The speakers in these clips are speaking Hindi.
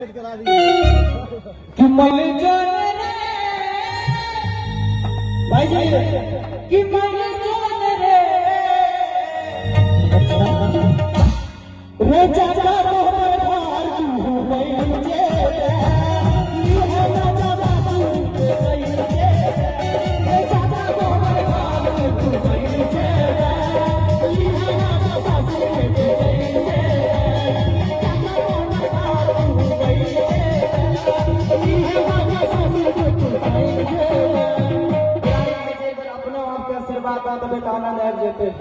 कि मैंने जाने भाई जी कि मैंने जाने रे जाता तो घर तू मैं जे ये है ना जाता तू मैं जे रे जाता तो घर तू मैं जे ये है ना जाता तू मैं जे बेटाना लैब देते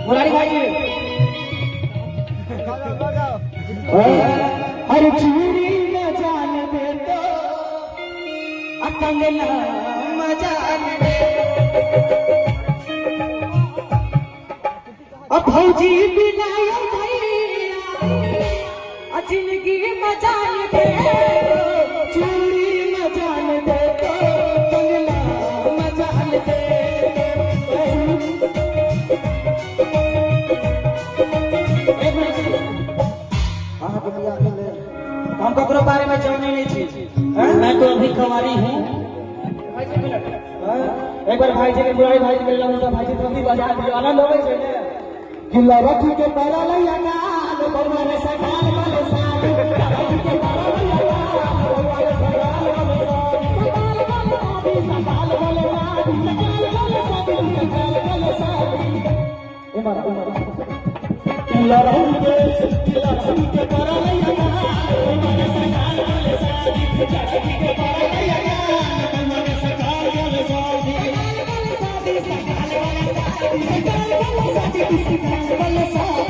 मुरारी भाई जी हर चूरी न जान दे तो कंगना मजान दे अब भौजी बिना जिंदगी मजान दे चूड़ी मजान दे तो कंगना मजान दे हम ककरो बारे में जाने नहीं थी मैं तो अभी कवारी हूँ एक बार भाई जी के बुराई भाई जी मिलना मुझे भाई जी तो अभी बजा दिया आनंद हो गई किला रख के पैरा लैया गाल बरवाले सगाल वाले साथ रख के पैरा लैया गाल बरवाले सगाल वाले साथ ए मारा किला रख के पैरा लैया गाल बरवाले सगाल वाले साथ रख के पैरा लैया गाल बरवाले सगाल वाले साथ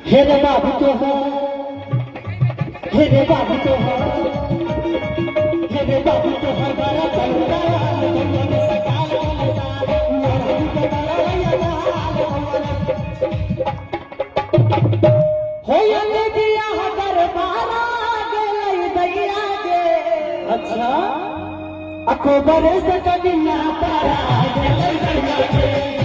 हेरे बाबू तो हो हेरे बाबू तो हो हेरे बाबू तो हो बड़ा चलता है सकाल हो ये दिया दरबारा गेलै दैया गे अच्छा अकोबर से कदिया तारा गेलै दैया गे